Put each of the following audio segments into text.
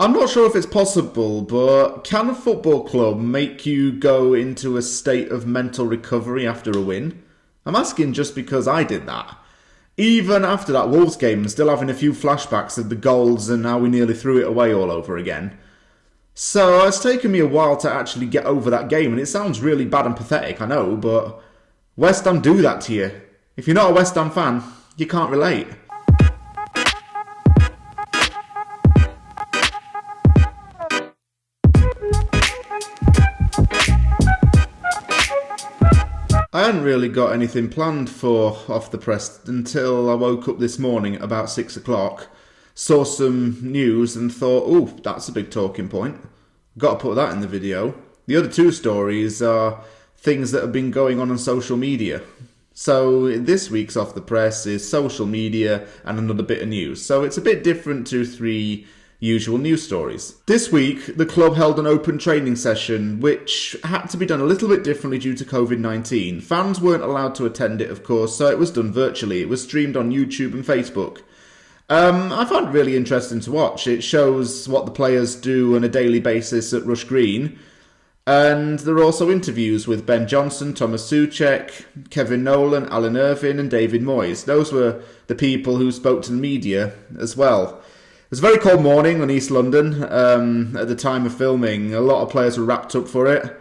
I'm not sure if it's possible, but can a football club make you go into a state of mental recovery after a win? I'm asking just because I did that. Even after that Wolves game, I'm still having a few flashbacks of the goals and how we nearly threw it away all over again. So it's taken me a while to actually get over that game, and it sounds really bad and pathetic, I know, but West Ham do that to you. If you're not a West Ham fan, you can't relate. I hadn't really got anything planned for Off the Press until I woke up this morning at about 6 o'clock, saw some news and thought, oh, that's a big talking point. Got to put that in the video. The other two stories are things that have been going on social media. So this week's Off the Press is social media and another bit of news. So it's a bit different to three usual news stories. This week, the club held an open training session, which had to be done a little bit differently due to COVID-19. Fans weren't allowed to attend it, of course, so it was done virtually. It was streamed on YouTube and Facebook. I found it really interesting to watch. It shows what the players do on a daily basis at Rush Green. And there are also interviews with Ben Johnson, Tomàš Souček, Kevin Nolan, Alan Irvine and David Moyes. Those were the people who spoke to the media as well. It was a very cold morning in East London at the time of filming. A lot of players were wrapped up for it.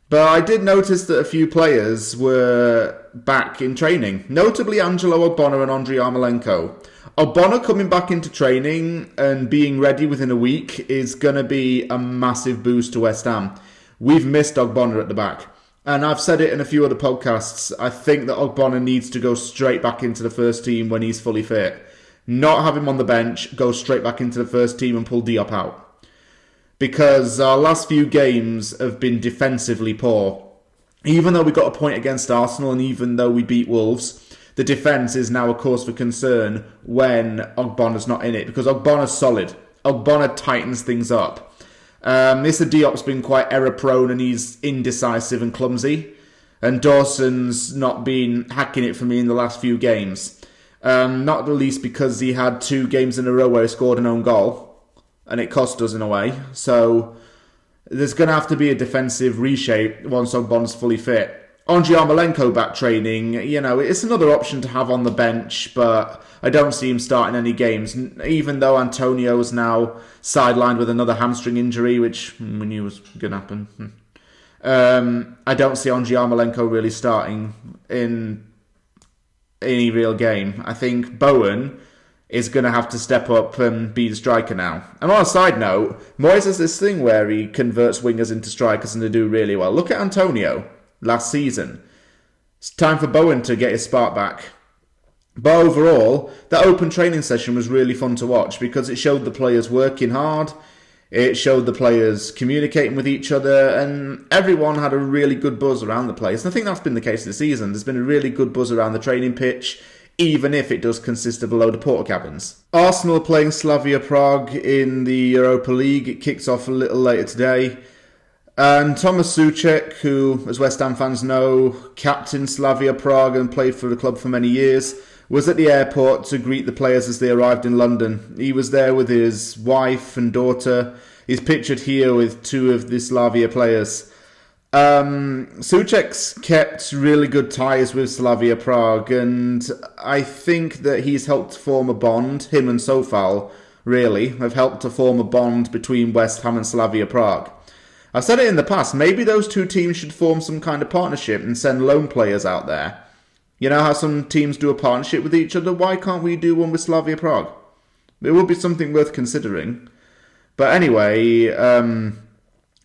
But I did notice that a few players were back in training, notably Angelo Ogbonna and Andriy Yarmolenko. Ogbonna coming back into training and being ready within a week is going to be a massive boost to West Ham. We've missed Ogbonna at the back. And I've said it in a few other podcasts. I think that Ogbonna needs to go straight back into the first team when he's fully fit. Not have him on the bench, go straight back into the first team and pull Diop out. Because our last few games have been defensively poor. Even though we got a point against Arsenal and even though we beat Wolves, the defence is now a cause for concern when Ogbonna's not in it. Because Ogbonna's solid. Ogbonna tightens things up. Mr. Diop's been quite error-prone and he's indecisive and clumsy. And Dawson's not been hacking it for me in the last few games. Not the least because he had 2 games in a row where he scored an own goal. And it cost us in a way. So there's going to have to be a defensive reshape once Ogbonna's fully fit. Andriy Yarmolenko back training, it's another option to have on the bench, but I don't see him starting any games. Even though Antonio's now sidelined with another hamstring injury, which we knew was going to happen. I don't see Andriy Yarmolenko really starting in any real game. I think Bowen is going to have to step up and be the striker now. And on a side note, Moyes has this thing where he converts wingers into strikers and they do really well. Look at Antonio last season. It's time for Bowen to get his spark back. But overall, that open training session was really fun to watch because it showed the players working hard, it showed the players communicating with each other, and everyone had a really good buzz around the place. And I think that's been the case this season. There's been a really good buzz around the training pitch, even if it does consist of a load of porta cabins. Arsenal are playing Slavia Prague in the Europa League. It kicks off a little later today. And Tomàš Souček, who, as West Ham fans know, captained Slavia Prague and played for the club for many years, was at the airport to greet the players as they arrived in London. He was there with his wife and daughter. He's pictured here with 2 of the Slavia players. Souček's kept really good ties with Slavia Prague, and I think that he's helped form a bond. Him and Sofal, really, have helped to form a bond between West Ham and Slavia Prague. I've said it in the past, maybe those 2 teams should form some kind of partnership and send loan players out there. You know how some teams do a partnership with each other? Why can't we do one with Slavia Prague? It would be something worth considering. But anyway,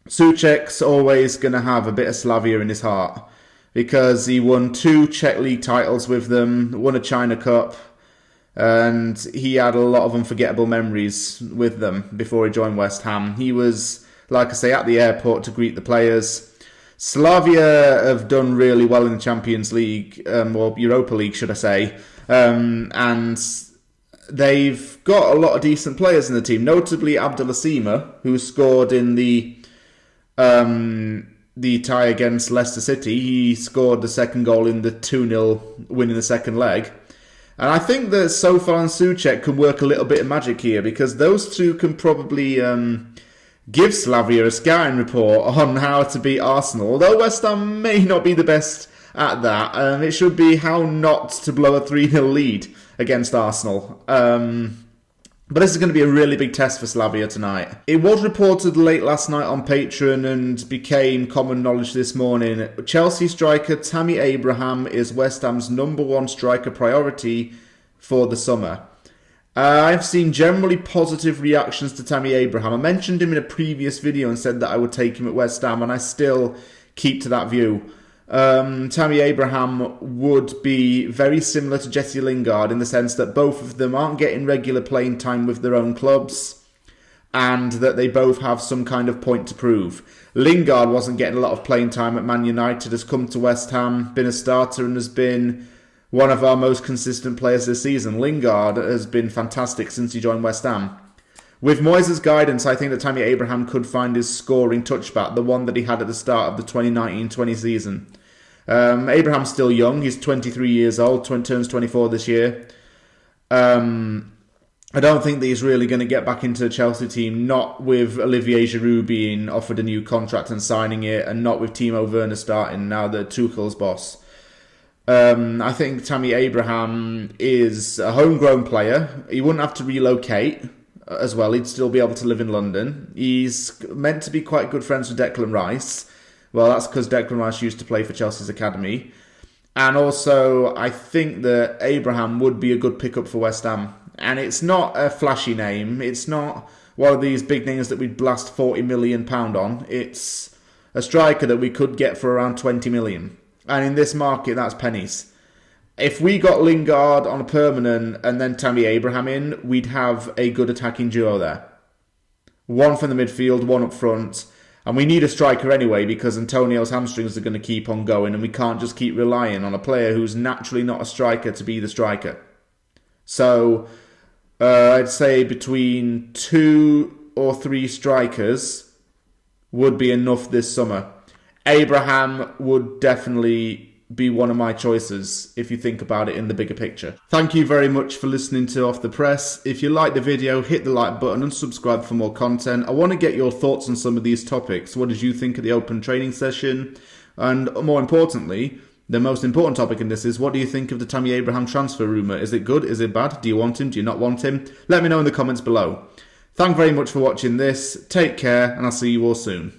Souček's always going to have a bit of Slavia in his heart because he won 2 Czech League titles with them, won a China Cup, and he had a lot of unforgettable memories with them before he joined West Ham. He was, like I say, at the airport to greet the players. Slavia have done really well in the Champions League, or Europa League, should I say, and they've got a lot of decent players in the team, notably Abdullah, who scored in the tie against Leicester City. He scored the second goal in the 2-0 win in the second leg. And I think that Souček and Souček can work a little bit of magic here, because those two can probably give Slavia a scouting report on how to beat Arsenal. Although West Ham may not be the best at that, it should be how not to blow a 3-0 lead against Arsenal. But this is going to be a really big test for Slavia tonight. It was reported late last night on Patreon and became common knowledge this morning. Chelsea striker Tammy Abraham is West Ham's #1 striker priority for the summer. I've seen generally positive reactions to Tammy Abraham. I mentioned him in a previous video and said that I would take him at West Ham, and I still keep to that view. Tammy Abraham would be very similar to Jesse Lingard in the sense that both of them aren't getting regular playing time with their own clubs, and that they both have some kind of point to prove. Lingard wasn't getting a lot of playing time at Man United, has come to West Ham, been a starter, and has been one of our most consistent players this season. Lingard has been fantastic since he joined West Ham. With Moyes' guidance, I think that Tammy Abraham could find his scoring touchback, the one that he had at the start of the 2019-20 season. Abraham's still young. He's 23 years old, turns 24 this year. I don't think that he's really going to get back into the Chelsea team, not with Olivier Giroud being offered a new contract and signing it, and not with Timo Werner starting, now that Tuchel's boss. I think Tammy Abraham is a homegrown player. He wouldn't have to relocate as well. He'd still be able to live in London. He's meant to be quite good friends with Declan Rice. Well, that's because Declan Rice used to play for Chelsea's academy. And also, I think that Abraham would be a good pickup for West Ham. And it's not a flashy name. It's not one of these big names that we'd blast £40 million on. It's a striker that we could get for around 20 million. And in this market, that's pennies. If we got Lingard on a permanent and then Tammy Abraham in, we'd have a good attacking duo there. One from the midfield, one up front. And we need a striker anyway, because Antonio's hamstrings are going to keep on going, and we can't just keep relying on a player who's naturally not a striker to be the striker. So I'd say between 2 or 3 strikers would be enough this summer. Abraham would definitely be one of my choices if you think about it in the bigger picture. Thank you very much for listening to Off the Press. If you liked the video, hit the like button and subscribe for more content. I want to get your thoughts on some of these topics. What did you think of the open training session? And more importantly, the most important topic in this is, what do you think of the Tammy Abraham transfer rumour? Is it good? Is it bad? Do you want him? Do you not want him? Let me know in the comments below. Thank you very much for watching this. Take care, and I'll see you all soon.